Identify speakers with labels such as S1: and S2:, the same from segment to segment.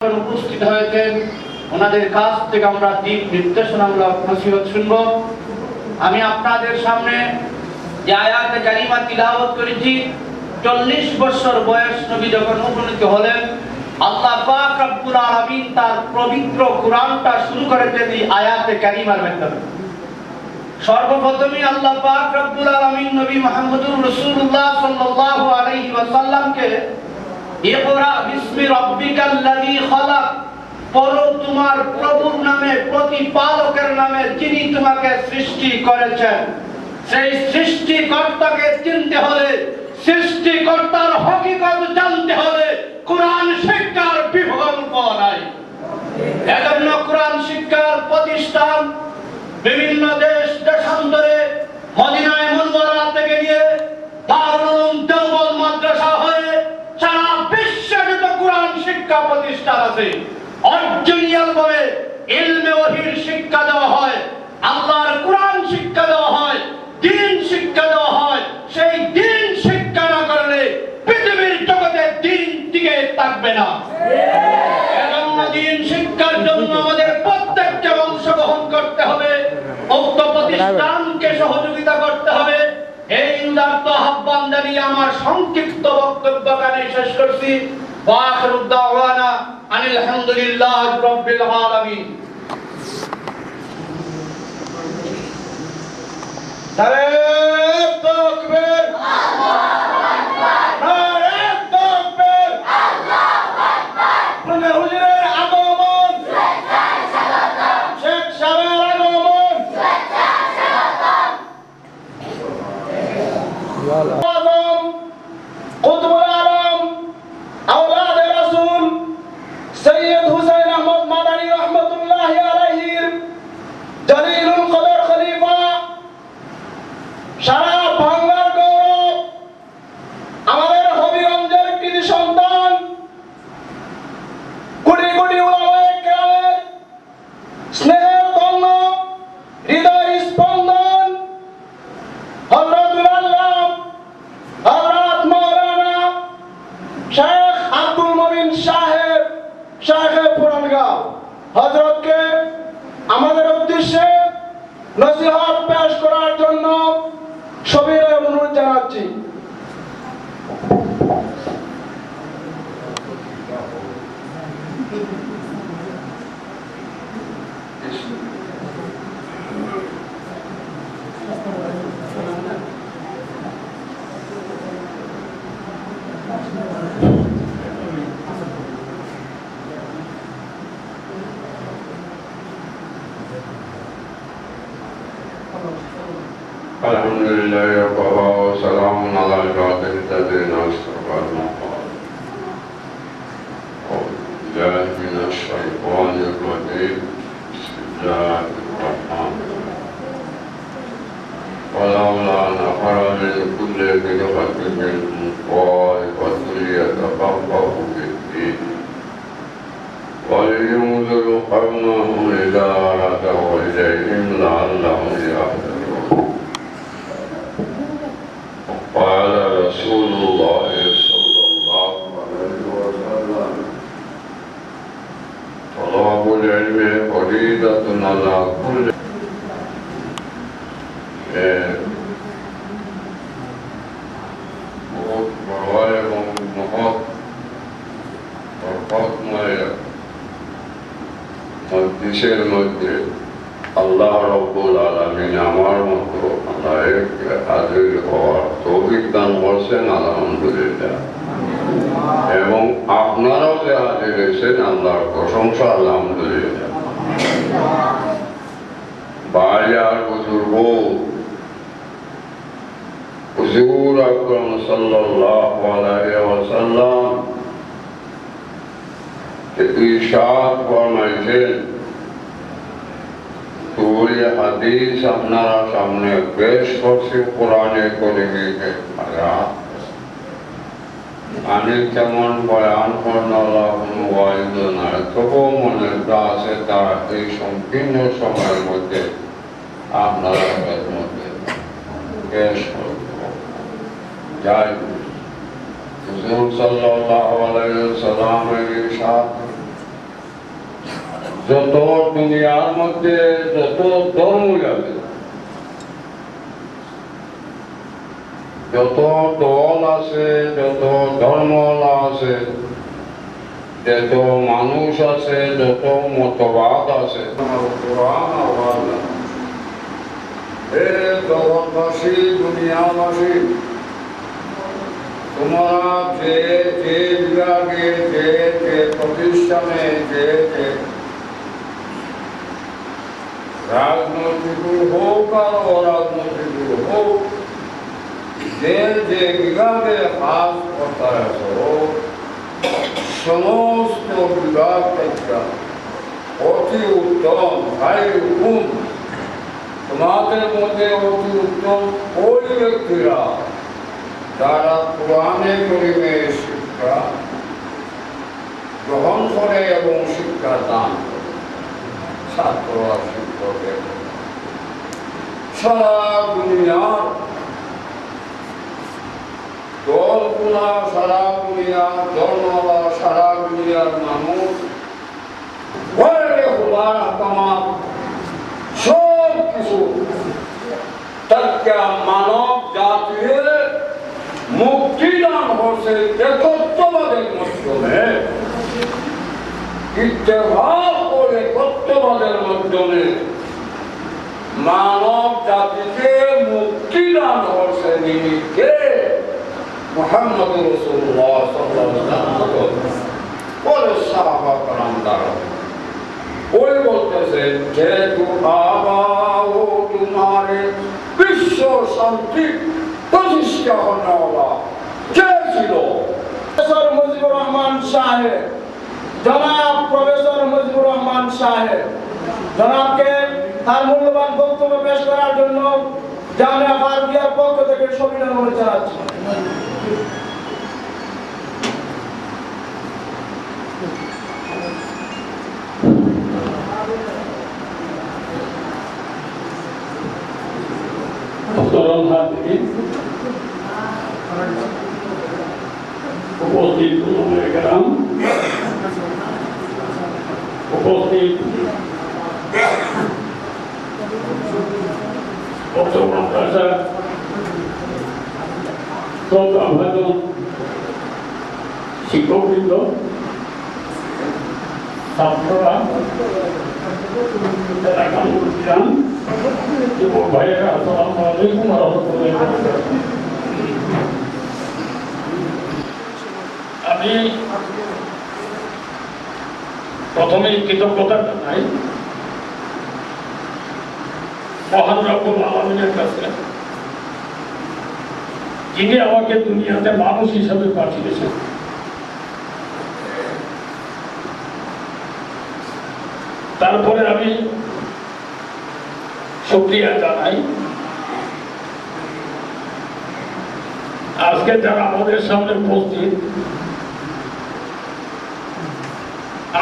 S1: উপস্থিত হয়েছেন, ওনাদের কাছ থেকে আমরা দিক নির্দেশনামূলক নসিহত শুনব। আমি আপনাদের সামনে যে আয়াতে কারিমা তিলাওয়াত করেছি, 40 বছর বয়স নবী যখন উপনীত হলেন, আল্লাহ পাক রব্বুল আলামিন তার পবিত্র কোরআনটা শুরু করেছেন এই আয়াতে কারিমার মাধ্যমে। সর্বপ্রথমে আল্লাহ পাক রব্বুল আলামিন নবী মুহাম্মদুর রাসূলুল্লাহ সাল্লাল্লাহু আলাইহি ওয়াসাল্লামকে ইকরা বিসমি রাব্বিকাল্লাযী খালাক, পড়ো তোমার প্রভুর নামে, প্রতিপালকের নামে, যিনি তোমাকে সৃষ্টি করেছেন। সেই সৃষ্টিকর্তাকে চিনতে হলে, সৃষ্টিকর্তার হকিকত জানতে হলে কোরআন শিক্ষার বিকল্প নাই। এজন্য কোরআন শিক্ষার প্রতিষ্ঠান বিভিন্ন দেশান্তরে, মদিনায়ে মুনওয়ারা থেকে নিয়ে দারুল উলুম দেওবন্দ মাদ্রাসা হয়ে সারা বিশ্বে যত কোরআন শিক্ষা প্রতিষ্ঠান আছে, অরিজিনাল ভাবে ইলমে ওহীর শিক্ষা দেওয়া হয়, আল্লাহর কোরআন শিক্ষা দেওয়া হয়, দ্বীন শিক্ষা দেওয়া হয়। সেই দ্বীন শিক্ষা না করলে পৃথিবীর জগতে দ্বীন টিকে থাকবে না। এজন্য দ্বীন শিক্ষার জন্য আমাদের প্রত্যেককে অংশগ্রহণ করতে হবে, উক্ত প্রতিষ্ঠানকে সহযোগিতা করতে হবে। এই উদাত্ত আহ্বান জানিয়ে আমার সংক্ষিপ্ত বক্তব্য এখানে শেষ করছি। ওয়া আখিরু দাওয়ানা আনিল হামদুলিল্লাহি রাব্বিল আলামিন। নারে তাকবীর, আল্লাহু আকবার, নারে তাকবীর, আল্লাহু আকবার। আপনাদের হুজুরের আগমন, স্বেচ্ছায় স্বাগতম। শেখ সাহেবের আগমন, স্বেচ্ছায় স্বাগতম। আজম কুতুবুল আলম আওলাদে রাসূল সৈয়দ হুসাইন আহমদ মাদানী রাহমাতুল্লাহি আলাইহির জলিলুল কদর খলিফা, সারা বাংলার গৌরব, আমাদের হবিগঞ্জের কৃতি সন্তান, কোটি কোটি উলামায়ে কেরামের স্নেহের ধন্য, হৃদয় স্পন্দন, হযরতুল আল্লাহ হযরত মাওলানা শেখ আব্দুল মুবিন সাহেব, শাইখে পুরানগাঁও হযরতকে আমাদের উদ্দেশ্যে নসিহত পেশ করার জন্য সবিনয় অনুরোধ জানাচ্ছি।
S2: আলহামদুলিল্লাহি ওয়া সালামুন আলা ইবাদিল্লাযিনা ইসতাফা। বিসমিল্লাহি মিনাশ শাইতানির রাজীম। বিসমিল্লাহির রাহমানির রাহিম। ওয়ালাউলা নাফারা মিন কুল্লি ফিরকাতিন মিনহুম তা'ifatun লিয়াতাফাক্কাহু ফিদ-দীন ওয়া লিয়unziru qawmahum idza raja'u ilayhim la'allahum yahtadun। قال رسول الله صلى الله عليه وسلم طلب العلم فريضة على كل মজলিসের মধ্যে আল্লাহ রাব্বুল আলামিন আমার মতো হাজির হওয়ার তৌফিক দান করছেন, আলহামদুলিল্লাহ। এবং আপনারাও যে হাজির হয়েছেন, আল্লাহর প্রশংসা, আলহামদুলিল্লাহ। ভাই আর বুজুর্গ, হুজুর আকরাম সাল্লাল্লাহু আলাইহি ওয়াসাল্লাম ইরশাদ ফরমাইছেন, হাদিস আপনারা সামনে পেশ করছি কোরআনে কারীমে। আমি কেমন বয়ান করলাম না, তবুও মনে আছে তারা এই সংকীর্ণ সময়ের মধ্যে আপনারা মধ্যে পেশ করব। যাই হুজুর সাল্লাল্লাহু আলাইহি ওয়াসাল্লামের ইরশাদ, যত দুনিয়ার মধ্যে যত ধর্ম আছে, যত দল আছে, যত ধর্মওয়ালা আছে, যত মানুষ আছে, যত মতবাদ আছে, কোরআন আওয়াজ হে জগৎবাসী, দুনিয়াবাসী, তোমরা যে যে বিভাগে, যে যে প্রতিষ্ঠানে, যে যে রাজনৈতিক হোক আর অরাজনৈতিক হোক, যে যে বিভাগে কাজ করতে আছো, সমস্ত বিভাগ থেকে অতি উত্তম ভাই গুণ তোমাদের মধ্যে অতি উত্তম ওই ব্যক্তিরা যারা কোরআনে কারীমের শিক্ষা গ্রহণ করে এবং শিক্ষা দান করে, ছাত্র আর শিক্ষকের সারা দুনিয়ার দলগুলা, সারা দুনিয়ার ধর্মওয়ালা, সারা দুনিয়ার মানুষ সব কিছু মানব জাতির মুক্তিদান হচ্ছে একত্ববাদের মাধ্যমে, ইত্তেফাক করে একত্ববাদের মাধ্যমে মানব জাতিকে মুক্তিদান হচ্ছে নিমিত্তে মুহাম্মদ রাসূলুল্লাহ সাল্লাল্লাহু আলাইহি ওয়াসাল্লাম বলে সাহাবা کرام দ্বারা ওই বলতেছেন যে আবাও তোমারে বিশ্ব শান্তি প্রতিষ্ঠা হওয়া কে ছিল?
S3: প্রফেসর মুজিবুর রহমান সাহেব, জনাব প্রফেসর মুজিবুর রহমান সাহেব জনাবকে তার মূল্যবান বক্তব্য পেশ করার জন্য জামিয়া ফারুকিয়ার পক্ষ থেকে সবিনয় অনুরোধ জানাচ্ছি।
S4: উপস্থিত উলামায়ে-কেরাম, উপস্থিত মাদ্রাসা শ্রদ্ধাভাজন শিক্ষকবৃন্দ, ছাত্ররা, এলাকার মুরব্বিয়ান, যুবক ভাইয়েরা, আসসালামু আলাইকুম ওয়া রাহমাতুল্লাহি ওয়া বারাকাতুহু। আমি প্রথমেই কৃতজ্ঞতা জানাই মহান রব্বুল আলামিনের কাছে, যিনি আমাকে দুনিয়াতে মানুষ হিসাবে পাঠিয়েছেন। তারপরে আমি শুকরিয়া জানাই আজকে যারা আমাদের সামনে উপস্থিত,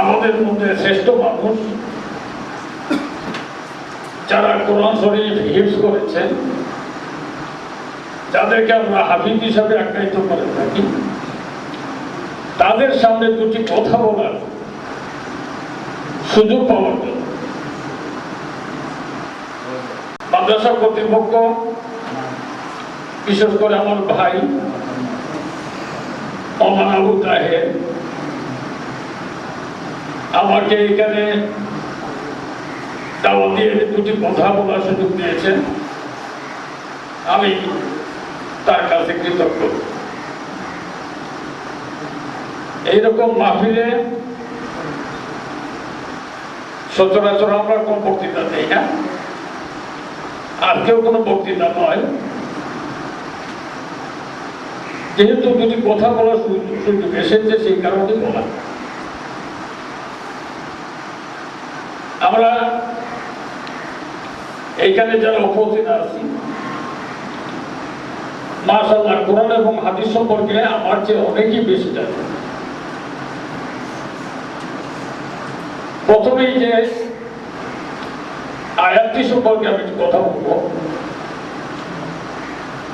S4: আমাদের মধ্যে শ্রেষ্ঠ মানুষ যারা কোরআন শরীফ হিফজ করেছেন, যাদেরকে আমরা হাফিজ হিসাবে আখ্যায়িত করে থাকি, তাদের সামনে দুটি কথা বলার সুযোগ পাওয়ার জন্য মাদ্রাসা কর্তৃপক্ষ, বিশেষ করে আমার ভাই ওমান আবু তাহের আমাকে এখানে দাওয়াত দিয়ে দুটি কথা বলার সুযোগ দিয়েছেন, আমি তার কাছে কৃতজ্ঞ। এইরকম মাহফিলে সচরাচর আমরা কোন বক্তৃতা দেই না, আজকেও কোনো বক্তৃতা নয়, যেহেতু দুটি কথা বলার সুযোগ এসেছে সেই কারণে বলা। আমরা এইখানে যারা উপস্থিত আছি, মাশাআল্লাহ কোরআন এবং হাদিস সম্পর্কে আমার চেয়ে অনেকই বেশি জানে। প্রথমেই যে আয়াতটি সম্পর্কে আমি একটু কথা বলবো,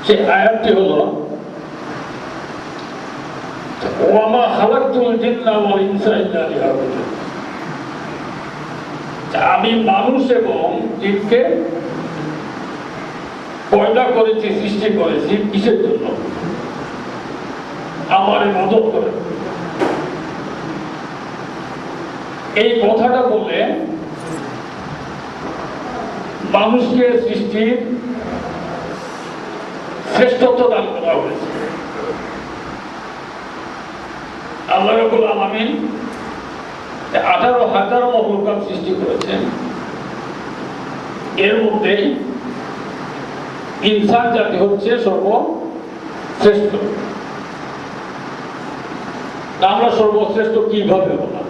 S4: সেই আয়াতটি হলো ওয়ামা খালাকতুল জিন্না ওয়াল ইনসা ইল্লা লিয়াবুদুন। আমি মানুষ এবং জীবকে পয়দা করেছি, সৃষ্টি করেছি কিসের জন্য? আমার মদত করে। এই কথাটা বললে মানুষকে সৃষ্টির শ্রেষ্ঠত্ব দান করা হয়েছে। আল্লাহ রাব্বুল আলামিন 18,000 মখলুকাত সৃষ্টি করেছেন। এর মধ্যে ইনসান জাতি হচ্ছে সর্বশ্রেষ্ঠ। আমরা সর্বশ্রেষ্ঠ কিভাবে হলাম?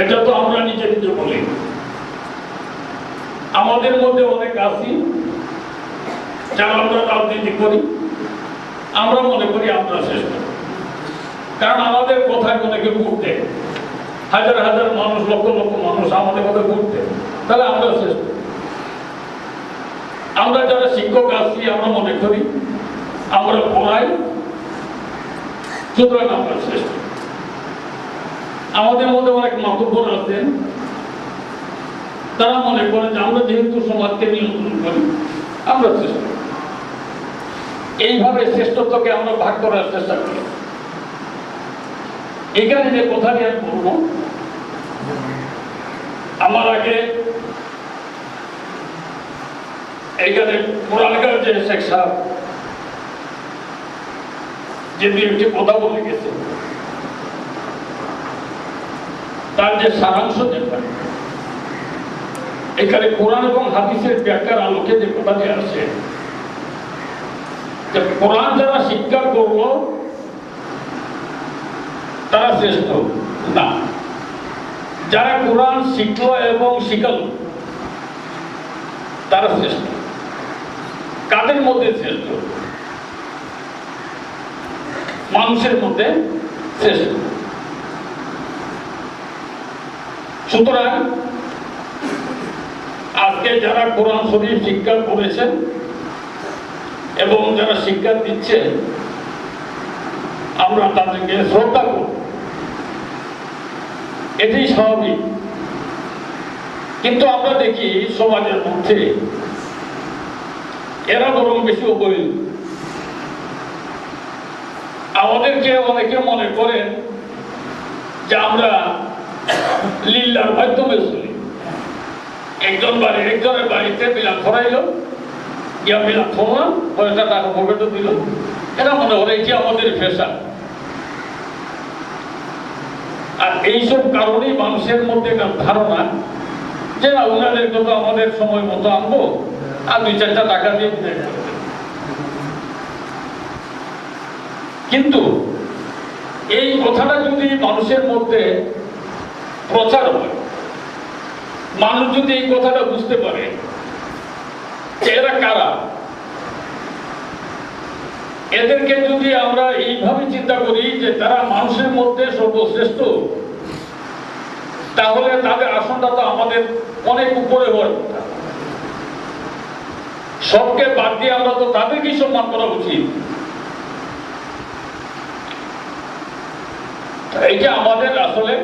S4: এটা তো আমরা নিজে নিজে বলি। আমাদের মধ্যে অনেক আছি যারা আমরা রাজনীতি করি, আমরা মনে করি আমরা শ্রেষ্ঠ, কারণ আমাদের কোথায় অনেকে ঘুরতে, হাজার হাজার মানুষ, লক্ষ লক্ষ মানুষ আমাদের কথা ঘুরতে, তাহলে আমরা শ্রেষ্ঠ। আমরা যারা শিক্ষক আছি আমরা মনে করি আমরা পড়াই, সুতরাং আমরা শ্রেষ্ঠ। আমাদের মধ্যে অনেক মাতব্বর আছেন, তারা মনে করেন যে আমরা যেহেতু সমাজকে নিয়ন্ত্রণ করি আমরা শ্রেষ্ঠ। এইভাবে শ্রেষ্ঠত্বকে আমরা ভাগ করার চেষ্টা করি। এখানে যে কথাটি আমি বলবো, আমার আগে এইখানে কোরআনকার যে শেখ সাহেব যে একটি কথা বলে গেছে, তার যে সারাংশ যেটা এখানে কোরআন এবং হাদিসের ব্যাখ্যার আলোকে যে কথাটি আসে, যে কোরআন যারা শিক্ষা করলো তারা শ্রেষ্ঠ না, যারা কোরআন শিখলো এবং শিখালো তারা শ্রেষ্ঠ। কাদের মধ্যে শ্রেষ্ঠ? মানুষের মধ্যে শ্রেষ্ঠ। সুতরাং আজকে যারা কোরআন শরীফ শিক্ষা করেছেন এবং যারা শিক্ষা দিচ্ছে, আমরা তাদেরকে শ্রদ্ধা করব, এটাই স্বাভাবিক। কিন্তু আমরা দেখি সমাজের মধ্যে এরা বরং বেশি অবহেলিত। আমাদেরকে অনেকে মনে করেন যে আমরা লিল্লার মাধ্যমে চলি। একজনের বাড়িতে বিলাপ করাইলো, গিয়া বিলাপ করলাম, পয়সা টাকা পকেটে দিল, এরা মনে করে এটি আমাদের পেশা। আর এইসব কারণেই মানুষের মধ্যে ধারণা যে না, ওনাদেরকে তো আমাদের সময় মতো আনবো আর 2-4টা টাকা দিয়ে বিদায় করবে। কিন্তু এই কথাটা যদি মানুষের মধ্যে প্রচার হয়, মানুষ যদি এই কথাটা বুঝতে পারে যে এরা কারা, এদেরকে যদি আমরা এইভাবে চিন্তা করি যে তারা মানুষের মধ্যে সর্বশ্রেষ্ঠ, তাহলে তাদের আসনটা তো আমাদের অনেক উপরে হওয়ার কথা। সবকে বাদ দিয়ে আমরা তো তাদেরকেই সম্মান করা উচিত। এইটা আমাদের আসলে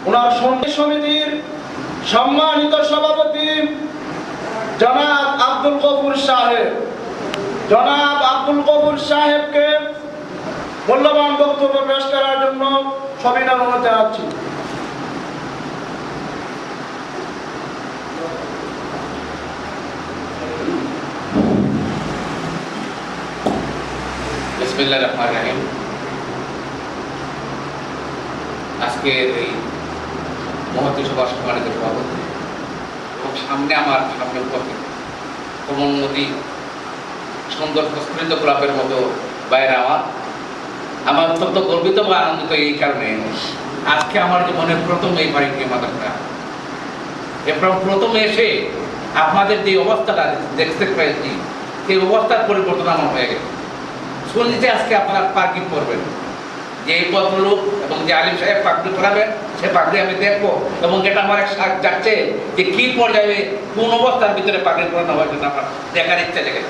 S3: ওনার সঙ্গী সমিতির সম্মানিত সভাপতি জনাব আব্দুল গফুর সাহেবকে মূল্যবান বক্তব্য পেশ করার জন্য সবিনয় অনুরোধ জানাচ্ছি।
S5: বিসমিল্লাহির রহমানির রহিম। আজকের এই মহতী সভা সম্মানিত সভাপতি এবং সামনে উপস্থিত কোমলমতি সুন্দর প্রস্ফুটিত গোলাপের মতো বাইরে আমার অত্যন্ত গর্বিত বা আনন্দিত এই কারণে, আজকে আমার জীবনের প্রথম এই বাড়িটি মাদ্রাসা এবং প্রথমে এসে আপনাদের যে অবস্থাটা দেখতে পেয়েছি, সেই অবস্থার পরিবর্তন আমার হয়ে গেছে। শুনছি আজকে আপনারা পার্কিং করবেন, যে এই ভদ্রলোক এবং যে আলিম সাহেব পাগড়ি পরাবেন, সে পাগড়ি আমি দেখবো এবং যেটা আমার এক শাক যাচ্ছে যে কি পর্যায়ে কোন অবস্থার ভিতরে পাগড়ি পরানো হয়, সেটা আমার দেখার ইচ্ছা জেগে।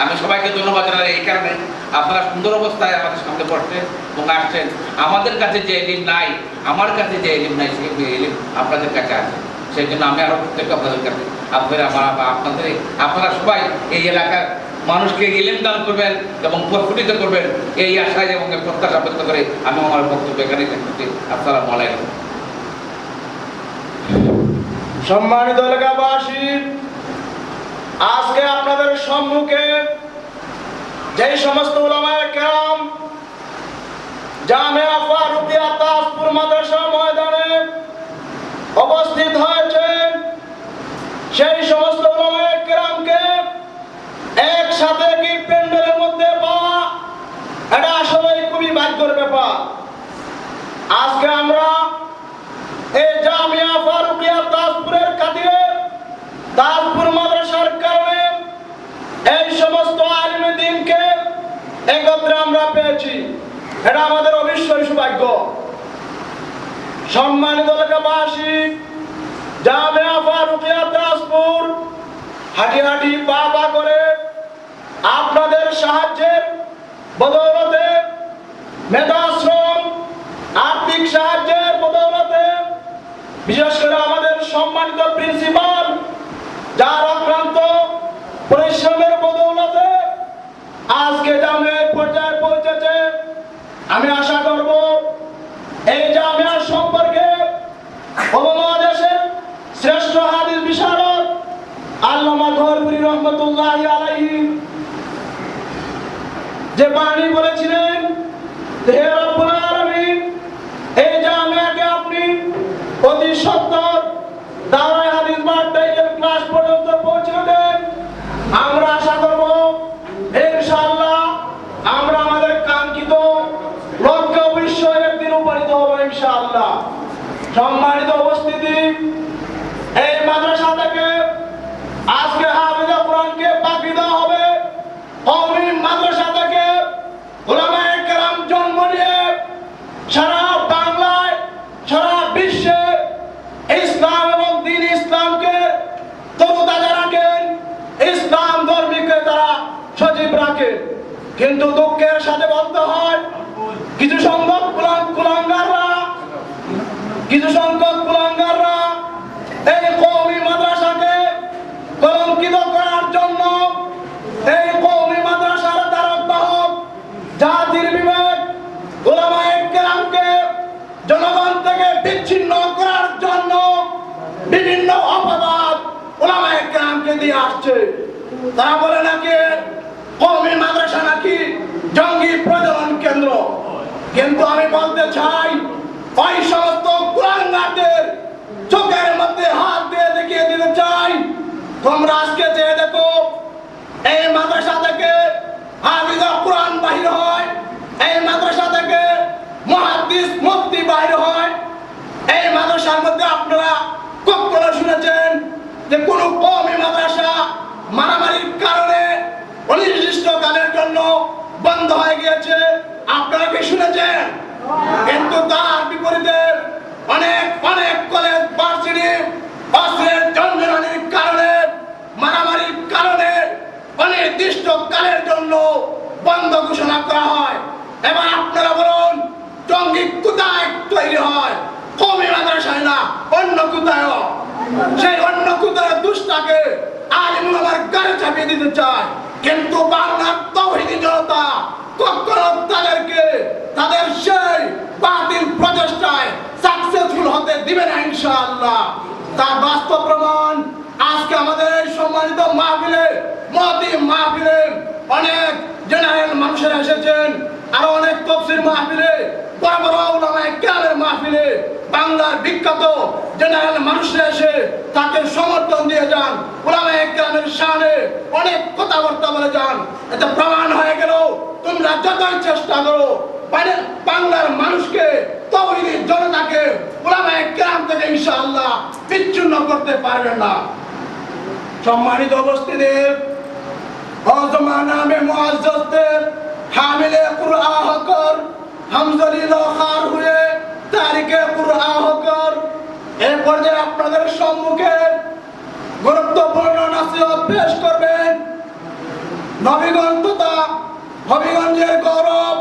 S5: আমি সবাইকে ধন্যবাদ জানাই এই কারণে, আপনারা সুন্দর অবস্থায় আমাদের সামনে পড়ছেন এবং আসছেন। আমাদের কাছে যে এলিম নাই, আমার কাছে যে এলিম নাই, সেই এলিম আপনাদের কাছে আছে। সেই জন্য আমি আরো প্রত্যেক আপনাদের কাছে আপনারা সবাই এই এলাকার মানুষকে ইলম দান করবেন এবং প্রস্ফুটিত করবেন, এই আশায় এবং প্রত্যাশা ব্যক্ত করে আমি আমার বক্তব্য এখানে শেষ করছি। আসসালামু আলাইকুম।
S3: সম্মানিত এলাকাবাসী, আজকে আপনাদের সম্মুখে যে সমস্ত উলামায়ে কেরাম জামিয়া ফারুকিয়া তাজপুর মাদ্রাসা ময়দানে উপস্থিত হয়েছেন, সেই সমস্ত উলামায়ে কেরামকে একসাথে কি প্যান্ডেলের মধ্যে পাওয়া এটা আসলে খুবই ভাগ্যের ব্যাপার। আজকে আমরা এই জামিয়া ফারুকিয়া তাজপুরের খাতিরে তাজপুর মাদ্রাসার কারণে এই সমস্ত আলিমে দ্বীনকে একত্রে আমরা পেয়েছি, এটা আমাদের অবশ্যই সৌভাগ্য। সম্মানিত এলাকাবাসী, জামিয়া ফারুকিয়া তাজপুর হাঁটি হাঁটি পা পা করে আপনাদের সাহায্যের বদৌলতে, মেধাশ্রম আর্থিক সাহায্যের বদৌলতে, বিশেষ করে আমাদের সম্মানিত প্রিন্সিপাল যার অক্লান্ত পরিশ্রমের বদৌলতে আজকে জামিয়া পর্যায়ে পৌঁছেছে। আমি আশা করব এই জামিয়া সম্পর্কে উপমহাদেশের শ্রেষ্ঠ হাদিস বিশারদ আল্লামা গহরপুরী রহমতুল্লাহি আলাইহি যে বাণী বলেছিলেন, হে রব্বুল আলামিন, এই জামিয়াকে আপনি অতি সত্তর দাওরায়ে হাদিস মাদ্রাসার ক্লাস পর্যন্ত পৌঁছে দেন। আমরা আশা করব ইনশাআল্লাহ আমরা আমাদের কাঙ্ক্ষিত লক্ষ্যে অবশ্যই একদিন উপনীত হব ইনশাআল্লাহ। সম্মানিত উপস্থিতি, এই মাদ্রাসা থেকে আজকে হাফিজে কোরআনকে পাকড়ি দেওয়া হবে। কওমি মাদ্রাসা থেকে উলামায়ে কেরাম জন্ম নিয়ে সারা বাংলায়, সারা বিশ্বে ইসলাম এবং দ্বীন ইসলামকে তরুতাজা রাখেন, ইসলাম ধর্মীকে তারা সজীব রাখেন। কিন্তু দুঃখের সাথে বলতে হয়, কিছু সংখ্যক কুলাঙ্গাররা এই কওমি মাদ্রাসাকে কলঙ্কিত করার জন্য, এই কওমি মাদ্রাসার ধারক বাহক জাতির বিবেক উলামায়ে কেরামকে জনগণ থেকে বিচ্ছিন্ন করার জন্য বিভিন্ন অপবাদ উলামায়ে কেরামকে দিয়ে আসছে। তারা বলে নাকি কওমি মাদ্রাসা নাকি জঙ্গি প্রজনন কেন্দ্র। কিন্তু আমি বলতে চাই, ওই সমস্ত কুলাঙ্গারদের চোখের মধ্যে হাত দিয়ে দেখিয়ে দিতে চাই, তোমরা আজকে চেয়ে দেখো, এই মাদ্রাসা থেকে হাফিজে কোরআন বাহির হয়, এই মাদ্রাসা থেকে মুহাদ্দিস মুফতি বাহির হয়। এই মাদ্রাসার মধ্যে আপনারা কখনো শুনেছেন যে কোন কওমি মাদ্রাসা মারামারির কারণে অনির্দিষ্টকালের জন্য বন্ধ হয়ে গিয়েছে? আপনারা কি শুনেছেন? কিন্তু তার বিপরীতে অনেক কলেজ ভার্সিটি অস্ত্রের জঞ্জনানির কারণে, মারামারির কারণে অনির্দিষ্টকালের জন্য বন্ধ ঘোষণা করা হয়। এবার আপনারা বলুন, জঙ্গি কোথায় তৈরি হয়? কওমি মাদ্রাসায় না, অন্য কোথায়। সেই অন্য কোথায় দুষ্টাকে আলিম উলামার গায়ে চাপিয়ে দিতে চায়। কিন্তু বাংলার তাওহীদি জনতা কখনো তাদেরকে তাদের সেই বাতিল প্রচেষ্টায় সাকসেসফুল হতে দিবে না ইনশাআল্লাহ। তার বাস্তব প্রমাণ আজকে আমাদের এই সম্মানিত মাহফিলে, মহতি মাহফিলে অনেক জেনারেল মানুষেরা এসেছেন, আরো অনেক তাফসীর মাহফিলে, বড় বড় উলামায়ে কেরামের মাহফিলে বাংলার বিখ্যাত জেনারেল মানুষরা এসে তাকে সমর্থন দিয়ে যান, উলামায়ে কেরামের শানে অনেক কথাবার্তা বলে যান। এটা প্রমাণ হয়ে গেল, তোমরা যতই চেষ্টা করো বাংলার মানুষকে, তাওহীদি জনতাকে উলামায়ে কেরাম থেকে ইনশাআল্লাহ বিচ্ছিন্ন করতে পারবেন না। সম্মানিত উপস্থিতি, ও জমানামে মুআজ্জাজদের হামিলে কুরআন হকর হামজলিল খার হুয়ে তারিকে কুরআন হকর, এই পর্যায়ে আপনাদের সম্মুখে গুরুত্বপূর্ণ নসিহত পেশ করবেন নবীগণ তথা হবিগঞ্জের গৌরব,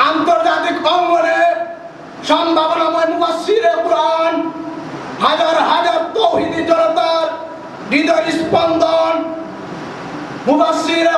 S3: আন্তর্জাতিক অঙ্গনে সম্ভাবনাময় মুফাসসিরে কুরআন, হাজার হাজার তৌহিদি জনতার হৃদয় স্পন্দন, মুফাসসিরে